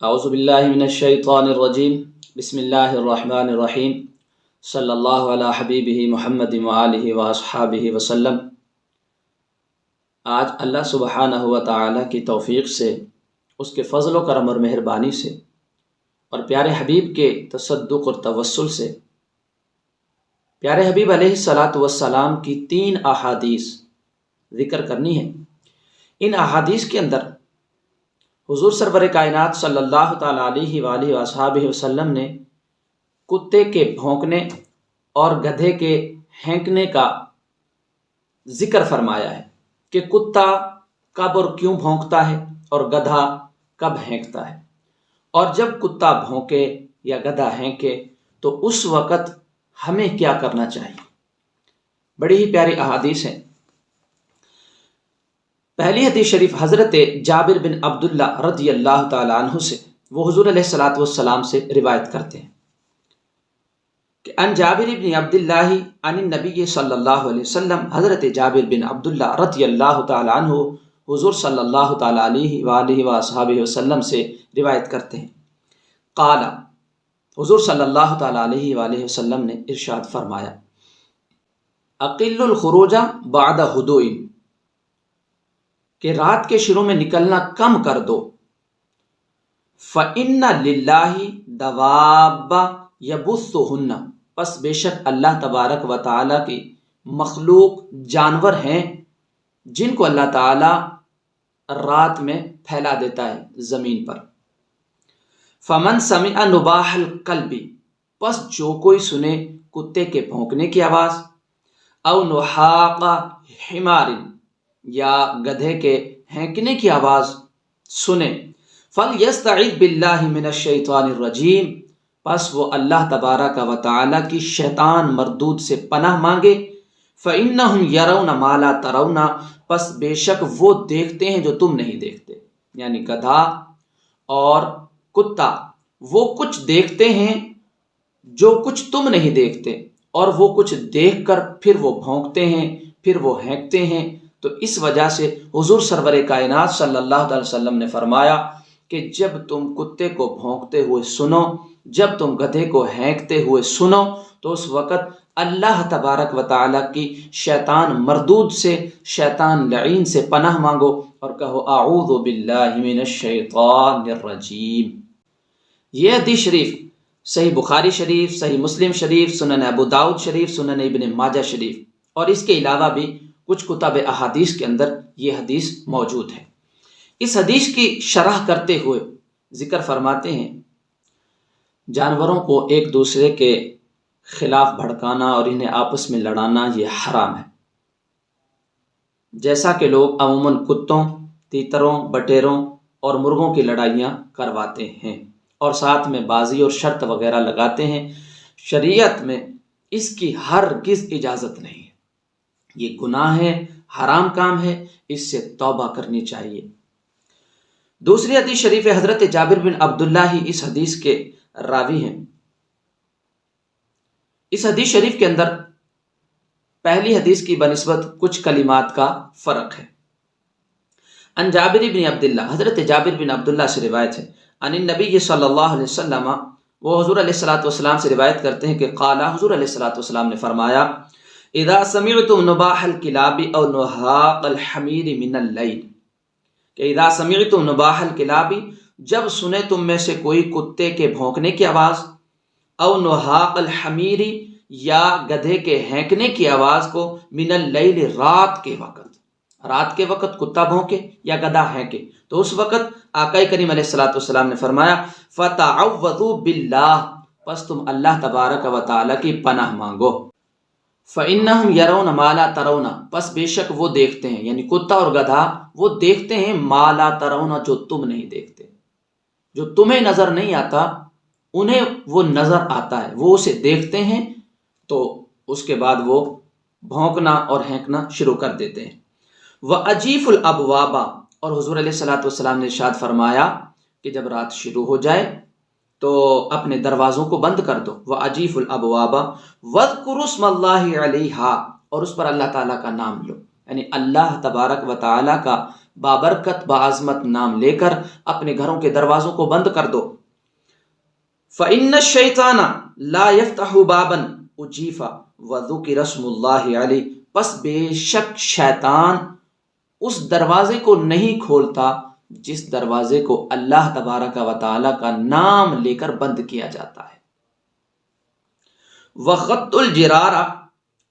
اعوذ باللہ من الشیطان الرجیم بسم اللہ الرحمن الرحیم صلی اللہ علی حبیبہ محمد وآلہ واصحابہ وسلم۔ آج اللہ سبحانہ و تعالیٰ کی توفیق سے، اس کے فضل و کرم اور مہربانی سے، اور پیارے حبیب کے تصدق اور توسل سے پیارے حبیب علیہ الصلاۃ والسلام کی 3 احادیث ذکر کرنی ہے۔ ان احادیث کے اندر حضور سرور کائنات صلی اللہ تعالیٰ علیہ وآلہ وصحابہ وسلم نے کتے کے بھونکنے اور گدھے کے ہینکنے کا ذکر فرمایا ہے کہ کتا کب اور کیوں بھونکتا ہے اور گدھا کب ہینکتا ہے، اور جب کتا بھونکے یا گدھا ہینکے تو اس وقت ہمیں کیا کرنا چاہیے۔ بڑی ہی پیاری احادیث ہیں۔ پہلی حدیث شریف حضرت جابر بن عبداللہ رضی اللہ تعالیٰ عنہ سے، وہ حضور علیہ الصلاۃ والسلام سے روایت کرتے ہیں کہ ان جابر بن عبداللہ عن النبی صلی اللہ علیہ وسلم، حضرت جابر بن عبداللہ رضی اللہ تعالیٰ عنہ حضور صلی اللہ تعالیٰ علیہ وآلہ وصحبہ وسلم سے روایت کرتے ہیں، قال، حضور صلی اللہ تعالیٰ علیہ وآلہ وسلم نے ارشاد فرمایا، اقل الخروج بعد ہدوء، کہ رات کے شروع میں نکلنا کم کر دو، فَإِنَّ لِلَّهِ دَوَابَّ يَبُثُّهُنَّ، پس بے شک اللہ تبارک و تعالیٰ کی مخلوق جانور ہیں جن کو اللہ تعالیٰ رات میں پھیلا دیتا ہے زمین پر۔ فَمَنْ سَمِعَ نُبَاحَ الْقَلْبِ، پس جو کوئی سنے کتے کے بھونکنے کی آواز، او نحاق حمار، یا گدھے کے ہینکنے کی آواز سنے، فَلْيَسْتَعِذْ بِاللَّهِ مِنَ الشَّيْطَانِ الرَّجِيمِ، پس وہ اللہ تبارک و تعالیٰ کی شیطان مردود سے پناہ مانگے۔ فَإِنَّهُمْ يَرَوْنَ مَا لَا تَرَوْنَ، پس بے شک وہ دیکھتے ہیں جو تم نہیں دیکھتے، یعنی گدھا اور کتا وہ کچھ دیکھتے ہیں جو کچھ تم نہیں دیکھتے، اور وہ کچھ دیکھ کر پھر وہ بھونکتے ہیں، پھر وہ ہینکتے ہیں۔ تو اس وجہ سے حضور سرور کائنات صلی اللہ علیہ وسلم نے فرمایا کہ جب تم کتے کو بھونکتے ہوئے سنو، جب تم گدھے کو ہینکتے ہوئے سنو، تو اس وقت اللہ تبارک و تعالیٰ کی شیطان مردود سے، شیطان لعین سے پناہ مانگو اور کہو اعوذ باللہ من الشیطان الرجیم۔ یہ حدیث شریف صحیح بخاری شریف، صحیح مسلم شریف، سنن ابو داؤد شریف، سنن ابن ماجہ شریف اور اس کے علاوہ بھی کچھ کتب احادیث کے اندر یہ حدیث موجود ہے۔ اس حدیث کی شرح کرتے ہوئے ذکر فرماتے ہیں، جانوروں کو ایک دوسرے کے خلاف بھڑکانا اور انہیں آپس میں لڑانا یہ حرام ہے، جیسا کہ لوگ عموماً کتوں، تیتروں، بٹیروں اور مرغوں کی لڑائیاں کرواتے ہیں اور ساتھ میں بازی اور شرط وغیرہ لگاتے ہیں۔ شریعت میں اس کی ہرگز اجازت نہیں ہے، یہ گناہ ہے، حرام کام ہے، اس سے توبہ کرنی چاہیے۔ دوسری حدیث شریف حضرت جابر بن عبداللہ ہی اس حدیث کے راوی ہیں۔ اس حدیث شریف کے اندر پہلی حدیث کی بنسبت کچھ کلمات کا فرق ہے۔ ان جابر بن عبداللہ، حضرت جابر بن عبداللہ سے روایت ہے، ان النبی صلی اللہ علیہ وسلم، وہ حضور علیہ الصلوۃ والسلام سے روایت کرتے ہیں کہ قال، حضور علیہ الصلوۃ والسلام نے فرمایا، اذا سمعتم نباح الكلاب او نحاق الحمیر من اللیل، کہ اذا سمعتم نباح الكلاب، جب سنے تم میں سے کوئی کتے کے بھونکنے کی آواز، او نحاق الحمیر، یا گدھے کے ہینکنے کی آواز کو، من اللیل، رات کے وقت کتا بھونکے یا گدھا ہینکے، تو اس وقت آقا کریم علیہ الصلوۃ والسلام نے فرمایا، فتعوذوا باللہ، پس تم اللہ تبارک و تعالیٰ کی پناہ مانگو۔ فَإِنَّهُمْ يَرَوْنَ مَا لَا تَرَوْنَ، پس بے شک وہ دیکھتے ہیں، یعنی کتا اور گدھا وہ دیکھتے ہیں، مَا لَا تَرَوْنَ، جو تم نہیں دیکھتے، جو تمہیں نظر نہیں آتا انہیں وہ نظر آتا ہے، وہ اسے دیکھتے ہیں، تو اس کے بعد وہ بھونکنا اور ہینکنا شروع کر دیتے ہیں۔ وَأَجِيفُ الْأَبْوَابَ، اور حضور علیہ الصلوۃ والسلام نے ارشاد فرمایا کہ جب رات شروع ہو جائے تو اپنے دروازوں کو بند کر دو۔ وَأَجِيفُ الْأَبْوَابَ وَاذْكُرُوا اسْمَ اللَّهِ عَلَيْهَا، اور اس پر اللہ تعالیٰ کا نام لو، یعنی اللہ تبارک و تعالیٰ کا بابرکت بعظمت نام لے کر اپنے گھروں کے دروازوں کو بند کر دو۔ فَإِنَّ الشَّيْطَانَ لَا يَفْتَحُ بَابًا أُجِیفَ وَذُکِرَ اسْمُ اللَّهِ عَلَیْہ، پس بے شک شیطان اس دروازے کو نہیں کھولتا جس دروازے کو اللہ تبارک و تعالی کا نام لے کر بند کیا جاتا ہے۔ وَغَطُّ الْجِرَارَ،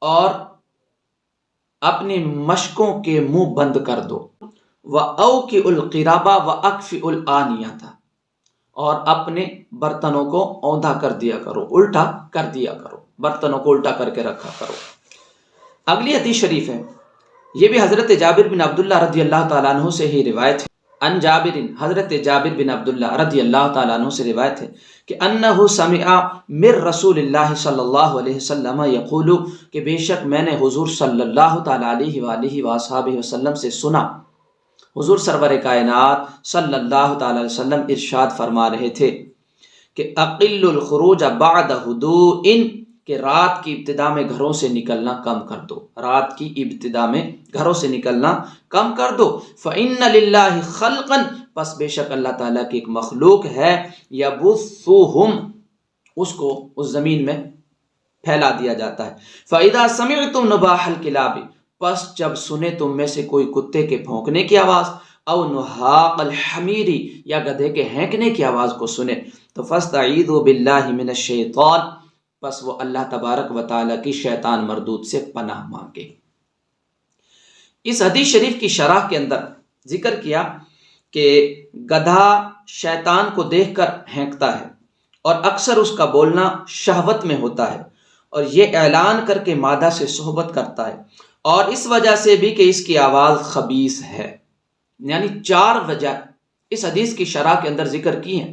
اور اپنی مشکوں کے منہ بند کر دو۔ وَأَوْکِئُ الْقِرَابَ وَأَکْفِئُ الْآنِیَةَ، اور اپنے برتنوں کو اوندھا کر دیا کرو، الٹا کر دیا کرو، برتنوں کو الٹا کر کے رکھا کرو۔ اگلی حدیث شریف ہے، یہ بھی حضرت جابر بن عبداللہ رضی اللہ تعالیٰ عنہ سے ہی روایت ہے۔ ان جابر، حضرت جابر بن عبداللہ رضی اللہ تعالیٰ عنہ سے روایت ہے کہ انہ سمع من رسول اللہ صلی اللہ علیہ وسلم یقول، کہ بے شک میں نے حضور صلی اللہ تعالیٰ علیہ وآلہ وآصحابہ وسلم سے سنا، حضور سرور کائنات صلی اللہ تعالیٰ علیہ وسلم ارشاد فرما رہے تھے کہ اقل الخروج بعد ہدوء، کہ رات کی ابتدا میں گھروں سے نکلنا کم کر دو، رات کی ابتدا میں گھروں سے نکلنا کم کر دو۔ فَإِنَّ لِلَّهِ خَلْقًا، پس بے شک اللہ تعالیٰ کی ایک مخلوق ہے، يَبُثُّهُمْ، اس کو اس زمین میں پھیلا دیا جاتا ہے۔ فَإِذَا سَمِعْتُمْ نُبَاحَ الْكِلَابِ، پس جب سنے تم میں سے کوئی کتے کے بھونکنے کی آواز، او نحاق الحمیر، یا گدھے کے ہینکنے کی آواز کو سنے، تو فَاسْتَعِیذُوا بِاللَّهِ مِنَ الشَّیطَانِ، پس وہ اللہ تبارک و تعالیٰ کی شیطان مردود سے پناہ مانگے۔ اس حدیث شریف کی شرح کے اندر ذکر کیا کہ گدھا شیطان کو دیکھ کر ہینکتا ہے، اور اکثر اس کا بولنا شہوت میں ہوتا ہے، اور یہ اعلان کر کے مادہ سے صحبت کرتا ہے، اور اس وجہ سے بھی کہ اس کی آواز خبیث ہے۔ یعنی 4 وجہ اس حدیث کی شرح کے اندر ذکر کی ہیں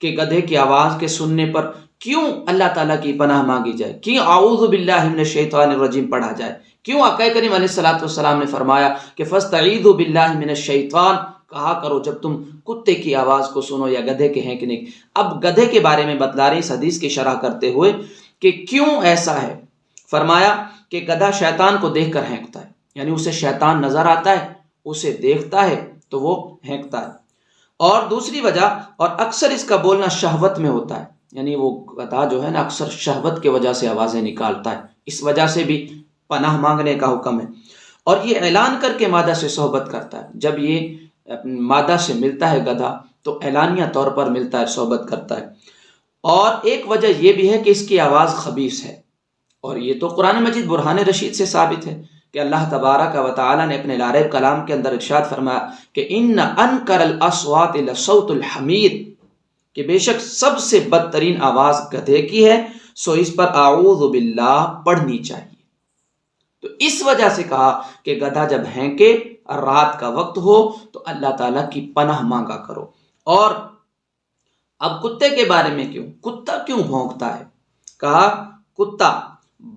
کہ گدھے کی آواز کے سننے پر کیوں اللہ تعالیٰ کی پناہ مانگی جائے، کیوں اعوذ باللہ من الشیطان الرجیم پڑھا جائے، کیوں آقا کریم علیہ الصلوۃ والسلام نے فرمایا کہ فاستعیذوا باللہ من الشیطان، کہا کرو جب تم کتے کی آواز کو سنو یا گدھے کے ہینکنے کی۔ اب گدھے کے بارے میں بتلا رہی اس حدیث کی شرح کرتے ہوئے کہ کیوں ایسا ہے۔ فرمایا کہ گدھا شیطان کو دیکھ کر ہینکتا ہے، یعنی اسے شیطان نظر آتا ہے، اسے دیکھتا ہے تو وہ ہینکتا ہے۔ اور دوسری وجہ، اور اکثر اس کا بولنا شہوت میں ہوتا ہے، یعنی وہ گدھا جو ہے نا اکثر شہوت کی وجہ سے آوازیں نکالتا ہے، اس وجہ سے بھی پناہ مانگنے کا حکم ہے۔ اور یہ اعلان کر کے مادہ سے صحبت کرتا ہے، جب یہ مادہ سے ملتا ہے گدھا تو اعلانیہ طور پر ملتا ہے، صحبت کرتا ہے۔ اور ایک وجہ یہ بھی ہے کہ اس کی آواز خبیث ہے، اور یہ تو قرآن مجید برہان رشید سے ثابت ہے کہ اللہ تبارک و تعالی نے اپنے لاریب کلام کے اندر ارشاد فرمایا کہ ان انکر الاصوات لصوت الحمیر، کہ بے شک سب سے بدترین آواز گدھے کی ہے، سو اس پر اعوذ باللہ پڑھنی چاہیے۔ تو اس وجہ سے کہا کہ گدھا جب ہینکے اور رات کا وقت ہو تو اللہ تعالیٰ کی پناہ مانگا کرو۔ اور اب کتے کے بارے میں کتا کیوں بھونکتا ہے؟ کہا کتا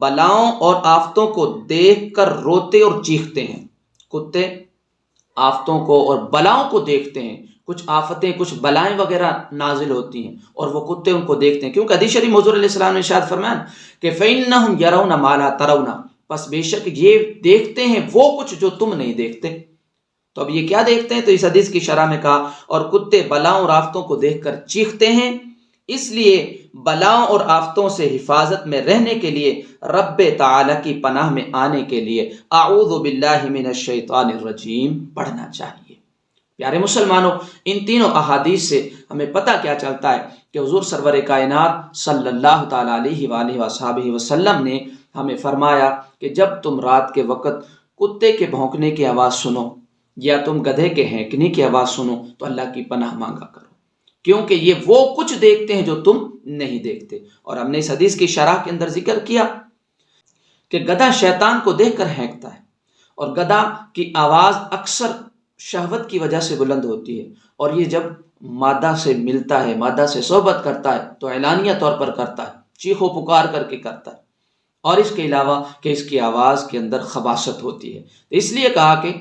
بلاؤں اور آفتوں کو دیکھ کر روتے اور چیختے ہیں۔ کتے آفتوں کو اور بلاؤں کو دیکھتے ہیں، کچھ آفتیں کچھ بلائیں وغیرہ نازل ہوتی ہیں اور وہ کتے ان کو دیکھتے ہیں، کیونکہ حدیث شریف حضور علیہ السلام نے ارشاد فرمایا کہ فَإِنَّهُمْ يَرَوْنَ مَا لَا تَرَوْنَ، پس بے شک یہ دیکھتے ہیں وہ کچھ جو تم نہیں دیکھتے۔ تو اب یہ کیا دیکھتے ہیں؟ تو اس حدیث کی شرح میں کہا اور کتے بلاؤں اور آفتوں کو دیکھ کر چیختے ہیں، اس لیے بلاؤں اور آفتوں سے حفاظت میں رہنے کے لیے، رب تعالی کی پناہ میں آنے کے لیے اعوذ باللہ من الشیطان الرجیم پڑھنا چاہیے۔ پیارے مسلمانوں، ان تینوں احادیث سے ہمیں پتہ کیا چلتا ہے کہ حضور سرور کائنات صلی اللہ تعالیٰ علیہ وآلہ وصحبہ وسلم نے ہمیں فرمایا کہ جب تم رات کے وقت کتے کے بھونکنے کی آواز سنو یا تم گدھے کے ہینکنے کی آواز سنو تو اللہ کی پناہ مانگا کرو، کیونکہ یہ وہ کچھ دیکھتے ہیں جو تم نہیں دیکھتے۔ اور ہم نے اس حدیث کی شرح کے اندر ذکر کیا کہ گدھا شیطان کو دیکھ کر ہینکتا ہے، اور گدھا کی آواز اکثر شہوت کی وجہ سے بلند ہوتی ہے، اور یہ جب مادہ سے ملتا ہے، مادہ سے صحبت کرتا ہے تو اعلانیہ طور پر کرتا ہے، چیخ و پکار کر کے کرتا ہے، اور اس کے علاوہ کہ اس کی آواز کے اندر خباثت ہوتی ہے۔ تو اس لیے کہا کہ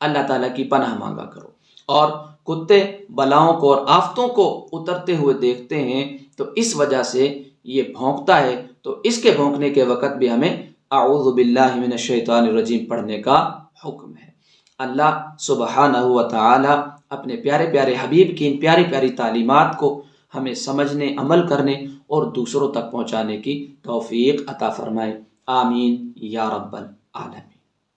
اللہ تعالیٰ کی پناہ مانگا کرو۔ اور کتے بلاؤں کو اور آفتوں کو اترتے ہوئے دیکھتے ہیں تو اس وجہ سے یہ بھونکتا ہے، تو اس کے بھونکنے کے وقت بھی ہمیں اعوذ باللہ من الشیطان الرجیم پڑھنے کا حکم ہے۔ اللہ سبحانہ و تعالی اپنے پیارے پیارے حبیب کی ان پیاری پیاری تعلیمات کو ہمیں سمجھنے، عمل کرنے اور دوسروں تک پہنچانے کی توفیق عطا فرمائے۔ آمین یا رب العالمین۔